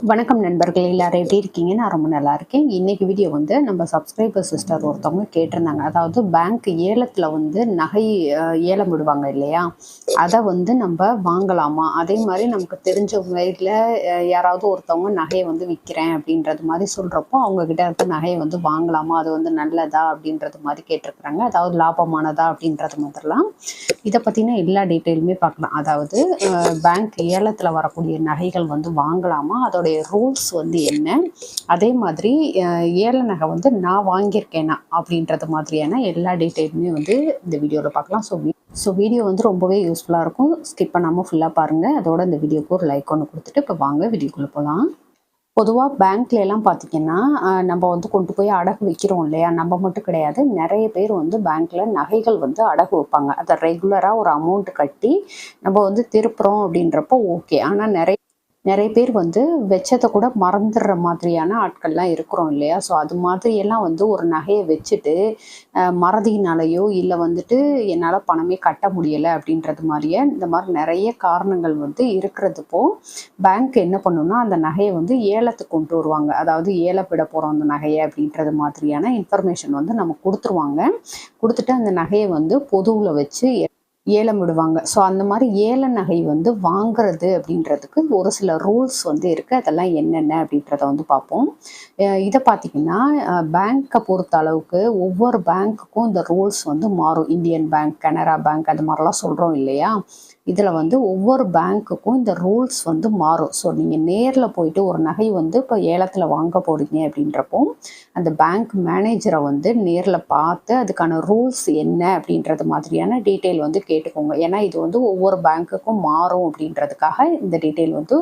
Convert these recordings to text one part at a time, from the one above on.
வணக்கம் நண்பர்கள், எல்லாரும் எப்படி இருக்கீங்க? நான் ரொம்ப நல்லா இருக்கேன். இன்னைக்கு வீடியோ வந்து நம்ம சப்ஸ்கிரைபர் சிஸ்டர் ஒருத்தவங்க கேட்டிருந்தாங்க. அதாவது பேங்க் ஏலத்தில் வந்து நகை ஏலம் விடுவாங்க இல்லையா, அதை வந்து நம்ம வாங்கலாமா? அதே மாதிரி நமக்கு தெரிஞ்சவங்க வீட்டில் யாராவது ஒருத்தவங்க நகையை வந்து விற்கிறேன் அப்படின்றது மாதிரி சொல்கிறப்போ அவங்கக்கிட்ட இருக்க நகையை வந்து வாங்கலாமா, அது வந்து நல்லதா அப்படின்றது மாதிரி கேட்டிருக்கிறாங்க. அதாவது லாபமானதா அப்படின்றது மாதிரிலாம் இதை பற்றின எல்லா டீட்டெயிலுமே பார்க்கலாம். அதாவது பேங்க் ஏலத்தில் வரக்கூடிய நகைகள் வந்து வாங்கலாமா, அதோடைய ரூல்ஸ் வந்து என்ன, அதே மாதிரி ஏல நகை வந்து நான் வாங்கியிருக்கேனா அப்படின்றது மாதிரியான எல்லா டீட்டெயிலுமே வந்து இந்த வீடியோவில் பார்க்கலாம். ஸோ வீடியோ வந்து ரொம்பவே யூஸ்ஃபுல்லாக இருக்கும். ஸ்கிப் பண்ணாமல் ஃபுல்லாக பாருங்கள். அதோட இந்த வீடியோக்கு ஒரு லைக் ஒன்று கொடுத்துட்டு இப்போ வாங்க வீடியோக்குள்ளே போகலாம். பொதுவாக பேங்க்ல எல்லாம் பார்த்தீங்கன்னா நம்ம வந்து கொண்டு போய் அடகு வைக்கிறோம் இல்லையா, நம்ம மட்டும் கிடையாது, நிறைய பேர் வந்து பேங்க்ல நகைகள் வந்து அடகு வைப்பாங்க. அதை ரெகுலராக ஒரு அமௌண்ட் கட்டி நம்ம வந்து திருப்புறோம் அப்படின்றப்போ ஓகே. ஆனால் நிறைய நிறைய பேர் வந்து வச்சதை கூட மறந்துடுற மாதிரியான ஆட்கள்லாம் இருக்கிறோம் இல்லையா. ஸோ அது மாதிரியெல்லாம் வந்து ஒரு நகையை வச்சுட்டு மறதியினாலேயோ இல்லை வந்துட்டு என்னால் பணமே கட்ட முடியலை அப்படின்றது மாதிரியே இந்த மாதிரி நிறைய காரணங்கள் வந்து இருக்கிறதுப்போ பேங்க் என்ன பண்ணுன்னா அந்த நகையை வந்து ஏலத்துக்கு கொண்டு வருவாங்க. அதாவது ஏலப்பிட போகிறோம் அந்த நகையை அப்படின்றது மாதிரியான இன்ஃபர்மேஷன் வந்து நம்ம கொடுத்துருவாங்க. கொடுத்துட்டு அந்த நகையை வந்து பொதுவில் வச்சு ஏலம் விடுவாங்க. ஸோ அந்த மாதிரி ஏல நகை வந்து வாங்குறது அப்படின்றதுக்கு ஒரு சில ரூல்ஸ் வந்து இருக்குது. அதெல்லாம் என்னென்ன அப்படின்றத வந்து பார்ப்போம். இதை பார்த்திங்கன்னா பேங்க்கை பொறுத்த அளவுக்கு ஒவ்வொரு பேங்க்குக்கும் இந்த ரூல்ஸ் வந்து மாறும். இந்தியன் பேங்க், கனரா பேங்க், அது மாதிரிலாம் சொல்கிறோம் இல்லையா. இதில் வந்து ஒவ்வொரு பேங்க்குக்கும் இந்த ரூல்ஸ் வந்து மாறும். ஸோ நீங்கள் நேரில் போயிட்டு ஒரு நகை வந்து இப்போ ஏலத்தில் வாங்க போகிறீங்க அப்படின்றப்போ அந்த பேங்க் மேனேஜரை வந்து நேரில் பார்த்து அதுக்கான ரூல்ஸ் என்ன அப்படின்றது மாதிரியான டீட்டெயில் வந்து கேட்டுக்கோங்க. ஏன்னா இது வந்து ஒவ்வொரு பேங்க்குக்கும் மாறும் அப்படின்றதுக்காக இந்த டீட்டெயில் வந்து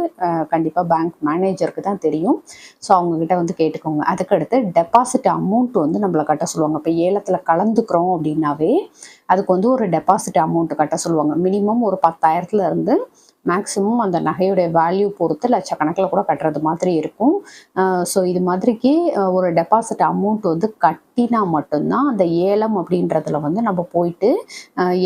கண்டிப்பாக பேங்க் மேனேஜருக்கு தான் தெரியும். ஸோ அவங்கக்கிட்ட வந்து கேட்டுக்கோங்க. அதுக்கடுத்து டெபாசிட் அமௌண்ட் வந்து நம்மளை கட்ட சொல்லுவாங்க. இப்போ ஏலத்தில் கலந்துக்கிறோம் அப்படின்னாவே அதுக்கு வந்து ஒரு டெபாசிட் அமௌண்ட் கட்ட சொல்லுவாங்க. மினிமம் ஒரு 10,000 இருந்து மேக்ஸிமம் அந்த நகையுடைய வேல்யூ பொறுத்து லட்சக்கணக்கில் கூட கட்டுறது மாதிரி இருக்கும். ஸோ இது மாதிரிக்கு ஒரு டெபாசிட் அமௌண்ட் வந்து கட்டினா மட்டும்தான் அந்த ஏலம் அப்படின்றதுல வந்து நம்ம போயிட்டு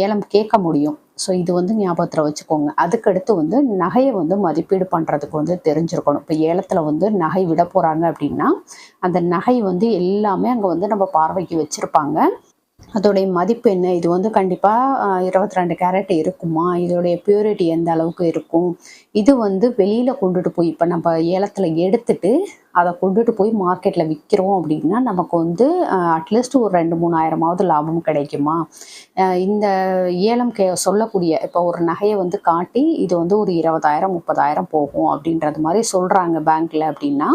ஏலம் கேட்க முடியும். ஸோ இது வந்து ஞாபகத்தில் வச்சுக்கோங்க. அதுக்கடுத்து வந்து நகையை வந்து மதிப்பீடு பண்ணுறதுக்கு வந்து தெரிஞ்சிருக்கணும். இப்போ ஏலத்தில் வந்து நகை விட போகிறாங்க அப்படின்னா அந்த நகை வந்து எல்லாமே அங்கே வந்து நம்ம பார்வைக்கு வச்சுருப்பாங்க. அதோடைய மதிப்பு என்ன, இது வந்து கண்டிப்பாக 22 கேரட் இருக்குமா, இதோடைய பியூரிட்டி எந்த அளவுக்கு இருக்கும், இது வந்து வெளியில் கொண்டுட்டு போய் இப்போ நம்ம ஏலத்தில் எடுத்துட்டு அதை கொண்டுட்டு போய் மார்க்கெட்டில் விற்கிறோம் அப்படின்னா நமக்கு வந்து அட்லீஸ்ட் ஒரு 2-3 ஆயிரமாவது லாபம் கிடைக்குமா. இந்த ஏலம் சொல்லக்கூடிய இப்போ ஒரு நகையை வந்து காட்டி இது வந்து ஒரு 20,000-30,000 போகும் அப்படின்றது மாதிரி சொல்கிறாங்க பேங்க்கில் அப்படின்னா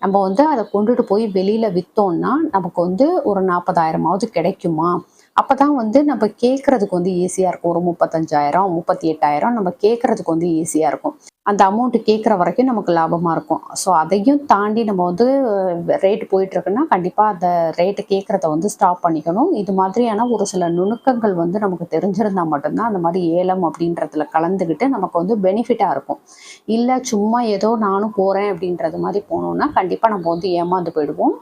நம்ம வந்து அதை கொண்டுட்டு போய் வெளியில் விற்றோம்னா நமக்கு வந்து ஒரு 40,000மாவது கிடைக்குமா. அப்போ தான் வந்து நம்ம கேட்குறதுக்கு வந்து ஈஸியாக இருக்கும். ஒரு 35,000 38,000 நம்ம கேட்குறதுக்கு வந்து ஈஸியாக இருக்கும். அந்த அமௌண்ட்டு கேட்குற வரைக்கும் நமக்கு லாபமாக இருக்கும். ஸோ அதையும் தாண்டி நம்ம வந்து ரேட்டு போயிட்டுருக்குன்னா கண்டிப்பாக அந்த ரேட்டு கேட்குறத வந்து ஸ்டாப் பண்ணிக்கணும். இது மாதிரியான ஒரு சில நுணுக்கங்கள் வந்து நமக்கு தெரிஞ்சிருந்தால் மட்டும்தான் அந்த மாதிரி ஏலம் அப்படின்றதுல கலந்துக்கிட்டு நமக்கு வந்து பெனிஃபிட்டாக இருக்கும். இல்லை சும்மா ஏதோ நானும் போகிறேன் அப்படின்றது மாதிரி போனோம்னா கண்டிப்பாக நம்ம வந்து ஏமாந்து போயிடுவோம்.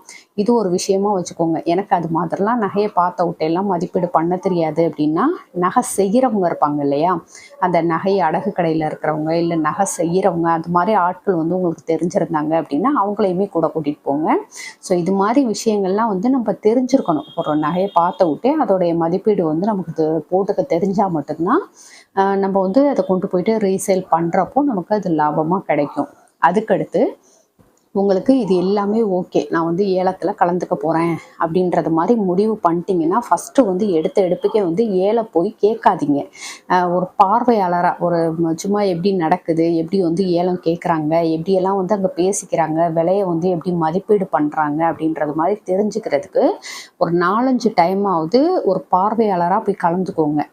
இது ஒரு விஷயமா வச்சுக்கோங்க. எனக்கு அது மாதிரிலாம் நகையை பார்த்த விட்டையெல்லாம் மதிப்பீடு பண்ண தெரியாது அப்படின்னா நகை செய்கிறவங்க இருப்பாங்க இல்லையா, அந்த நகை அடகு கடையில் இருக்கிறவங்க இல்லை நகை செய்கிறவங்க அது மாதிரி ஆட்கள் வந்து உங்களுக்கு தெரிஞ்சிருந்தாங்க அப்படின்னா அவங்களையுமே கூட கூட்டிகிட்டு போங்க. ஸோ இது மாதிரி விஷயங்கள்லாம் வந்து நம்ம தெரிஞ்சிருக்கணும். ஒரு நகையை பார்த்த விட்டே அதோடைய மதிப்பீடு வந்து நமக்கு போட்டுக்க தெரிஞ்சால் மட்டும்தான் நம்ம வந்து அதை கொண்டு போயிட்டு ரீசேல் பண்ணுறப்போ நமக்கு அது லாபமாக கிடைக்கும். அதுக்கடுத்து உங்களுக்கு இது எல்லாமே ஓகே, நான் வந்து ஏலத்தில் கலந்துக்க போகிறேன் அப்படின்றது மாதிரி முடிவு பண்ணிட்டீங்கன்னா ஃபஸ்ட்டு வந்து எடுப்புக்கே வந்து ஏலம் போய் கேட்காதீங்க. ஒரு பார்வையாளராக ஒரு சும்மா எப்படி நடக்குது, எப்படி வந்து ஏலம் கேட்குறாங்க, எப்படியெல்லாம் வந்து அங்கே பேசிக்கிறாங்க, விலையை வந்து எப்படி மதிப்பீடு பண்ணுறாங்க அப்படின்றது மாதிரி தெரிஞ்சுக்கிறதுக்கு ஒரு 4-5 டைமாவது ஒரு பார்வையாளராக போய் கலந்துக்கோங்க.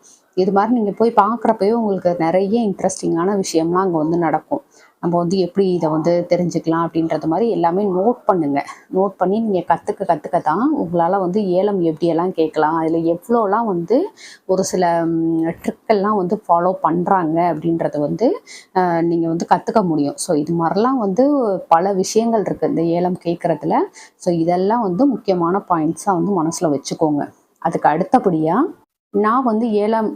இது மாதிரி நீங்கள் போய் பார்க்குறப்பவே உங்களுக்கு நிறைய இன்ட்ரெஸ்டிங்கான விஷயம்லாம் அங்கே வந்து நடக்கும். நம்ம வந்து எப்படி இதை வந்து தெரிஞ்சுக்கலாம் அப்படின்றது மாதிரி எல்லாமே நோட் பண்ணுங்கள். நோட் பண்ணி நீங்கள் கற்றுக்க தான் உங்களால் வந்து ஏலம் எப்படியெல்லாம் கேட்கலாம், அதில் எவ்வளோலாம் வந்து ஒரு சில ட்ரிக்கெல்லாம் வந்து ஃபாலோ பண்ணுறாங்க அப்படின்றத வந்து நீங்கள் வந்து கற்றுக்க முடியும். ஸோ இது மாதிரிலாம் வந்து பல விஷயங்கள் இருக்குது இந்த ஏலம் கேட்குறதுல. ஸோ இதெல்லாம் வந்து முக்கியமான பாயிண்ட்ஸாக வந்து மனசில் வச்சுக்கோங்க. அதுக்கு அடுத்தபடியாக நான் வந்து ஏலம்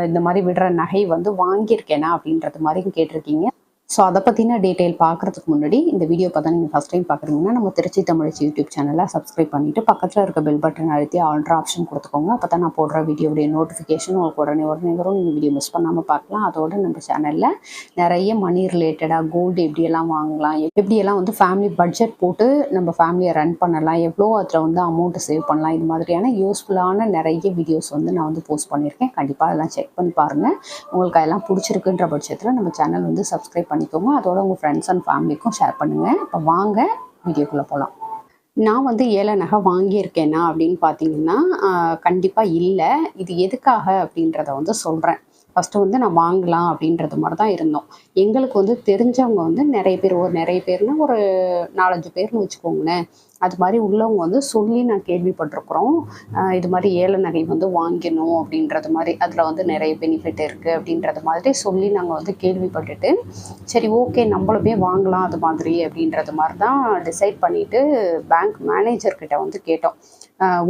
இந்த மாதிரி விடுற நகை வந்து வாங்கியிருக்கேனா அப்படின்றது மாதிரி கேட்டிருக்கீங்க. ஸோ அதை பற்றின டீட்டெயில் பார்க்குறதுக்கு முன்னாடி இந்த வீடியோ பார்த்தா நீங்கள் ஃபஸ்ட் டைம் பார்க்குறீங்கன்னா நம்ம திருச்சி தமிழச்சி யூடியூப் சேனலை சப்ஸ்கிரைப் பண்ணிவிட்டு பக்கத்தில் இருக்க பெல் பட்டன் அழுத்தி ஆல்ட்ரா ஆப்ஷன் கொடுத்துக்கோங்க. அப்போ தான் நான் போடுற வீடியோடைய நோட்டிஃபிகேஷன் உங்களுக்கு உடனே வரும். நீங்கள் வீடியோ மிஸ் பண்ணாமல் பார்க்கலாம். அதோட நம்ம சேனலில் நிறைய மணி ரிலேட்டடாக கோல்டு எப்படியெல்லாம் வாங்கலாம், எப்படியெல்லாம் வந்து ஃபேமிலி பட்ஜெட் போட்டு நம்ம ஃபேமிலியை ரன் பண்ணலாம், எவ்வளோ அதில் வந்து அமௌண்ட்டு சேவ் பண்ணலாம், இது மாதிரியான யூஸ்ஃபுல்லான நிறைய வீடியோஸ் வந்து நான் வந்து போஸ்ட் பண்ணியிருக்கேன். கண்டிப்பாக அதெல்லாம் செக் பண்ணி பாருங்கள். உங்களுக்கு அதெல்லாம் பிடிச்சிருக்குன்ற பட்சத்தில் நம்ம சேனல் வந்து சப்ஸ்கிரைப் பண்ணிக்கோங்க. அதோட உங்கள் ஃப்ரெண்ட்ஸ் அண்ட் ஃபேமிலிக்கும் ஷேர் பண்ணுங்கள். இப்போ வாங்க வீடியோக்குள்ளே போகலாம். நான் வந்து ஏல நகை வாங்கியிருக்கேனா அப்படின்னு பார்த்தீங்கன்னா கண்டிப்பாக இல்லை. இது எதுக்காக அப்படின்றத வந்து சொல்கிறேன். ஃபஸ்ட்டு வந்து நான் வாங்கலாம் அப்படின்றது மாதிரி தான் இருந்தோம். எங்களுக்கு வந்து தெரிஞ்சவங்க வந்து நிறைய பேர்னா ஒரு 4-5 பேர்னு வச்சுக்கோங்களேன். அது மாதிரி உள்ளவங்க வந்து சொல்லி நான் கேள்விப்பட்டிருக்கிறோம். இது மாதிரி ஏல நகை வந்து வாங்கணும் அப்படின்றது மாதிரி, அதில் வந்து நிறைய பெனிஃபிட் இருக்குது அப்படின்றது மாதிரி சொல்லி நாங்கள் வந்து கேள்விப்பட்டுட்டு, சரி ஓகே நம்மளுமே வாங்கலாம் அது மாதிரி அப்படின்றது மாதிரி தான் டிசைட் பண்ணிவிட்டு பேங்க் மேனேஜர்கிட்ட வந்து கேட்டோம்.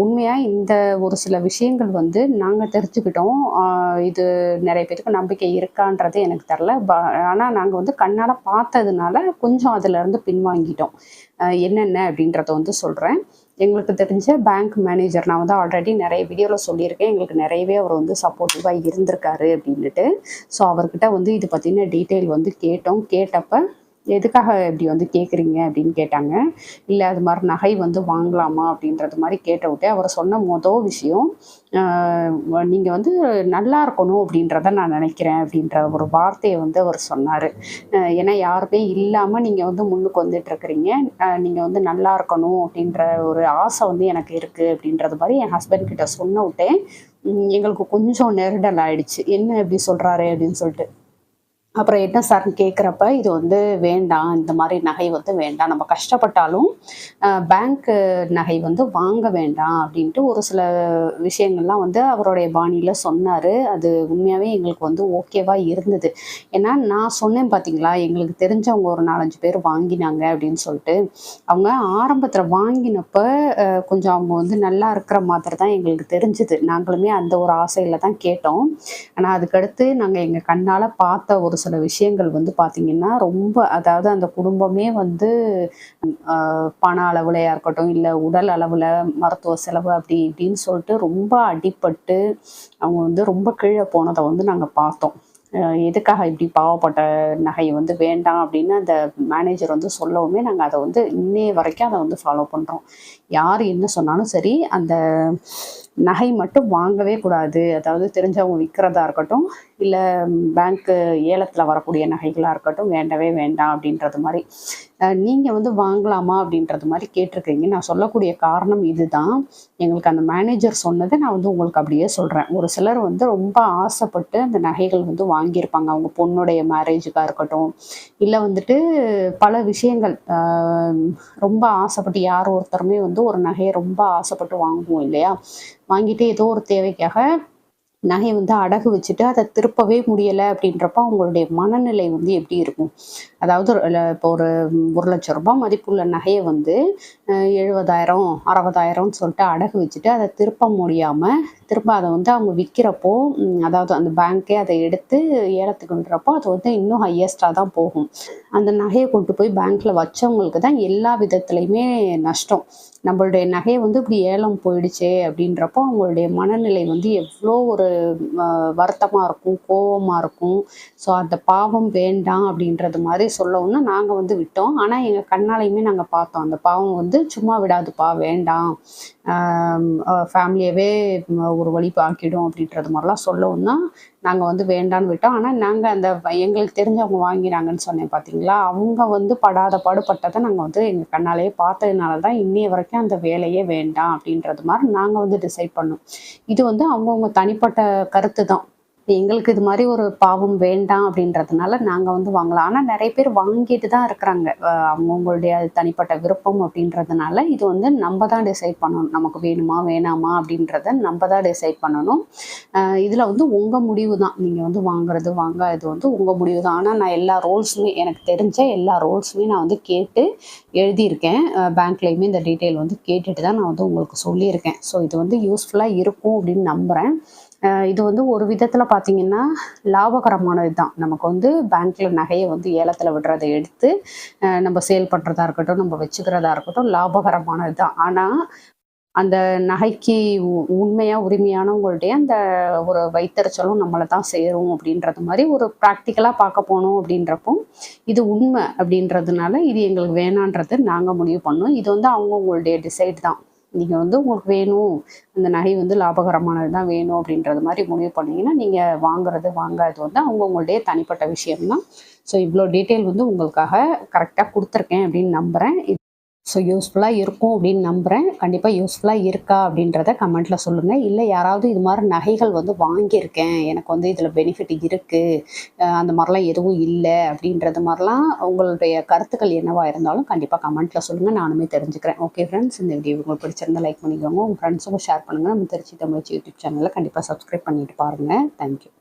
உண்மையாக இந்த ஒரு சில விஷயங்கள் வந்து நாங்கள் தெரிஞ்சுக்கிட்டோம். இது நிறைய பேருக்கு நம்பிக்கை இருக்கான்றது எனக்கு தெரில. ஆனால் நாங்கள் வந்து கண்ணால் பார்த்ததுனால கொஞ்சம் அதிலேருந்து பின்வாங்கிட்டோம். என்னென்ன அப்படின்றத வந்து சொல்கிறேன். எங்களுக்கு தெரிஞ்ச பேங்க் மேனேஜர், நான் வந்து ஆல்ரெடி நிறைய வீடியோவில் சொல்லியிருக்கேன், எங்களுக்கு நிறையவே அவர் வந்து சப்போர்ட்டிவாக இருந்திருக்காரு அப்படின்ட்டு. ஸோ அவர்கிட்ட வந்து இது பற்றின டீட்டெயில் வந்து கேட்டோம். கேட்டப்போ எதுக்காக இப்படி வந்து கேட்குறீங்க அப்படின்னு கேட்டாங்க. இல்லை அது மாதிரி நகை வந்து வாங்கலாமா அப்படின்றது மாதிரி கேட்ட விட்டே அவர் சொன்ன விஷயம், நீங்கள் வந்து நல்லா இருக்கணும் அப்படின்றத நான் நினைக்கிறேன் அப்படின்ற ஒரு வார்த்தையை வந்து அவர் சொன்னார். ஏன்னா யாருமே இல்லாமல் நீங்கள் வந்து முன்னுக்கு வந்துட்டுருக்குறீங்க, நீங்கள் வந்து நல்லா இருக்கணும் அப்படின்ற ஒரு ஆசை வந்து எனக்கு இருக்குது அப்படின்றது மாதிரி என் ஹஸ்பண்ட் கிட்ட சொன்ன விட்டே எங்களுக்கு கொஞ்சம் நெருடல் ஆயிடுச்சு. என்ன இப்படி சொல்கிறாரு அப்படின்னு சொல்லிட்டு. அப்புறம் என்ன சார்ன்னு கேட்குறப்ப, இது வந்து வேண்டாம், இந்த மாதிரி நகை வந்து வேண்டாம், நம்ம கஷ்டப்பட்டாலும் பேங்க்கு நகை வந்து வாங்க வேண்டாம் அப்படின்ட்டு ஒரு சில விஷயங்கள்லாம் வந்து அவருடைய பாணியில் சொன்னார். அது உண்மையாகவே எங்களுக்கு வந்து ஓகேவாக இருந்தது. ஏன்னா நான் சொன்னேன் பார்த்தீங்களா, எங்களுக்கு தெரிஞ்சவங்க ஒரு 4-5 பேர் வாங்கினாங்க அப்படின்னு சொல்லிட்டு. அவங்க ஆரம்பத்தில் வாங்கினப்போ கொஞ்சம் அவங்க வந்து நல்லா இருக்கிற மாதிரி தான் எங்களுக்கு தெரிஞ்சுது. நாங்களுமே அந்த ஒரு ஆசையில் தான் கேட்டோம். ஆனால் அதுக்கடுத்து நாங்கள் எங்கள் கண்ணால் பார்த்த ஒரு சில விஷயங்கள் வந்து பார்த்திங்கன்னா ரொம்ப, அதாவது அந்த குடும்பமே வந்து பண அளவுலையாக இருக்கட்டும், இல்லை உடல் அளவில் மருத்துவ செலவு அப்படி இப்படின்னு சொல்லிட்டு ரொம்ப அடிபட்டு அவங்க வந்து ரொம்ப கீழே போனதை வந்து நாங்கள் பார்த்தோம். எதுக்காக இப்படி பாவப்பட்ட நகையை வந்து வேண்டாம் அப்படின்னு அந்த மேனேஜர் வந்து சொல்லவுமே நாங்கள் அதை வந்து இன்னைய வரைக்கும் அதை வந்து ஃபாலோ பண்ணுறோம். யார் என்ன சொன்னாலும் சரி, அந்த நகை மட்டும் வாங்கவே கூடாது. அதாவது தெரிஞ்சவங்க விற்கிறதா இருக்கட்டும், இல்லை பேங்க்கு ஏலத்தில் வரக்கூடிய நகைகளாக இருக்கட்டும், வேண்டவே வேண்டாம் அப்படின்றது மாதிரி. நீங்கள் வந்து வாங்கலாமா அப்படின்றது மாதிரி கேட்டிருக்கீங்க. நான் சொல்லக்கூடிய காரணம் இதுதான். எங்களுக்கு அந்த மேனேஜர் சொன்னதை நான் வந்து உங்களுக்கு அப்படியே சொல்கிறேன். ஒரு சிலர் வந்து ரொம்ப ஆசைப்பட்டு அந்த நகைகள் வந்து வாங்கியிருப்பாங்க. அவங்க பொண்ணுடைய மேரேஜுக்காக இருக்கட்டும், இல்லை வந்துட்டு பல விஷயங்கள் ரொம்ப ஆசைப்பட்டு, யார் ஒருத்தருமே வந்து ஒரு நகையை ரொம்ப ஆசைப்பட்டு வாங்குவோம் இல்லையா? வாங்கிட்டு ஏதோ ஒரு தேவைக்காக நகையை வந்து அடகு வச்சுட்டு அதை திருப்பவே முடியலை அப்படின்றப்ப அவங்களுடைய மனநிலை வந்து எப்படி இருக்கும்? அதாவது இப்போ ஒரு 1,00,000 ரூபாய் மதிப்புள்ள நகையை வந்து 70,000 60,000ன்னு சொல்லிட்டு அடகு வச்சுட்டு அதை திருப்ப முடியாமல் திரும்ப அதை வந்து அவங்க விற்கிறப்போ, அதாவது அந்த பேங்க்கே அதை எடுத்து ஏலத்துக்கு விடுறப்போ அது வந்து இன்னும் ஹையஸ்டாக தான் போகும். அந்த நகையை கொண்டு போய் பேங்க்கில் வச்சவங்களுக்கு தான் எல்லா விதத்துலையுமே நஷ்டம். நம்மளுடைய நகையை வந்து இப்படி ஏலம் போயிடுச்சே அப்படின்றப்போ அவங்களுடைய மனநிலை வந்து எவ்வளோ ஒரு வருத்தமாக இருக்கும், கோபமாக இருக்கும். ஸோ அந்த பாவம் வேண்டாம் அப்படின்றது மாதிரி சொல்லவும்னா நாங்கள் வந்து விட்டோம். ஆனால் எங்கள் கண்ணாலையுமே நாங்கள் பார்த்தோம், அந்த பாவம் வந்து சும்மா விடாதுப்பா, வேண்டாம், ஃபேமிலியவே ஒரு வழி ஆக்கிடும் அப்படின்றது மாதிரிலாம் சொல்லவும் தான் நாங்கள் வந்து வேண்டான்னு விட்டோம். ஆனால் நாங்கள் அந்த எங்களுக்கு தெரிஞ்சவங்க வாங்கினாங்கன்னு சொன்னேன் பார்த்தீங்களா, அவங்க வந்து படாத பாடுபட்டதை நாங்கள் வந்து எங்கள் கண்ணாலேயே பார்த்ததுனால தான் இன்னைய வரைக்கும் அந்த வேலையே வேண்டாம் அப்படின்றது மாதிரி நாங்கள் வந்து டிசைட் பண்ணோம். இது வந்து அவங்கவுங்க தனிப்பட்ட கருத்து தான். எங்களுக்கு இது மாதிரி ஒரு பாவம் வேண்டாம் அப்படின்றதுனால நாங்கள் வந்து வாங்கலாம். ஆனால் நிறைய பேர் வாங்கிட்டு தான் இருக்கிறாங்க. அவங்கவுங்களுடைய தனிப்பட்ட விருப்பம் அப்படின்றதுனால இது வந்து நம்ம தான் டிசைட் பண்ணணும். நமக்கு வேணுமா வேணாமா அப்படின்றத நம்ம தான் டிசைட் பண்ணணும். இதில் வந்து உங்கள் முடிவு தான். நீங்கள் வந்து வாங்குறது வாங்காதது வந்து உங்கள் முடிவு தான். ஆனால் நான் எல்லா ரோல்ஸுமே, எனக்கு தெரிஞ்ச எல்லா ரோல்ஸுமே நான் வந்து கேட்டு எழுதியிருக்கேன். பேங்க்லேயுமே இந்த டீட்டெயில் வந்து கேட்டுட்டு தான் நான் வந்து உங்களுக்கு சொல்லியிருக்கேன். ஸோ இது வந்து யூஸ்ஃபுல்லாக இருக்கும் அப்படின்னு நம்புகிறேன். இது வந்து ஒரு விதத்தில் பார்த்தீங்கன்னா லாபகரமானது தான். நமக்கு வந்து பேங்க்கில் நகையை வந்து ஏலத்தில் விடுறதை எடுத்து நம்ம சேல் பண்ணுறதா இருக்கட்டும், நம்ம வச்சுக்கிறதா இருக்கட்டும் லாபகரமானது தான். ஆனால் அந்த நகைக்கு உண்மையாக உரிமையானவங்களுடைய அந்த ஒரு வைத்தறிச்சலும் நம்மளை தான் சேரும் அப்படின்றது மாதிரி ஒரு ப்ராக்டிக்கலாக பார்க்க போனோம். அப்படின்றப்போ இது உண்மை அப்படின்றதுனால இது எங்களுக்கு வேணான்றது நாங்கள் முடிவு பண்ணோம். இது வந்து அவங்கவுங்களுடைய டிசைட் தான். நீங்கள் வந்து உங்களுக்கு வேணும், அந்த நகை வந்து லாபகரமானது தான் வேணும் அப்படின்றது மாதிரி முடிவு பண்ணிங்கன்னா நீங்கள் வாங்காது வந்து அவங்கவுங்களுடைய தனிப்பட்ட விஷயம்தான். ஸோ இவ்வளோ டீட்டெயில் வந்து உங்களுக்காக கரெக்டாக கொடுத்துருக்கேன் அப்படின்னு நம்புகிறேன். ஸோ யூஸ்ஃபுல்லாக இருக்கும் அப்படின்னு நம்புகிறேன். கண்டிப்பாக யூஸ்ஃபுல்லாக இருக்கா அப்படின்றத கமெண்ட்டில் சொல்லுங்கள். இல்லை யாராவது இது மாதிரி நகைகள் வந்து வாங்கியிருக்கேன், எனக்கு வந்து இதில் பெனிஃபிட் இருக்குது, அந்த மாதிரிலாம் எதுவும் இல்லை அப்படின்றது மாதிரிலாம் உங்களுடைய கருத்துக்கள் என்னவாக இருந்தாலும் கண்டிப்பாக கமெண்ட்டில் சொல்லுங்கள். நானுமே தெரிஞ்சுக்கிறேன். ஓகே ஃப்ரெண்ட்ஸ், இந்த வீடியோ உங்களுக்கு பிடிச்சிருந்தா லைக் பண்ணிக்கோங்க. உங்கள் ஃப்ரெண்ட்ஸுக்கும் ஷேர் பண்ணுங்கள். நம்ம திருச்சி தமிழ் யூடியூப் சேனலில் கண்டிப்பாக சப்ஸ்கிரைப் பண்ணிட்டு பாருங்கள். தேங்க்யூ.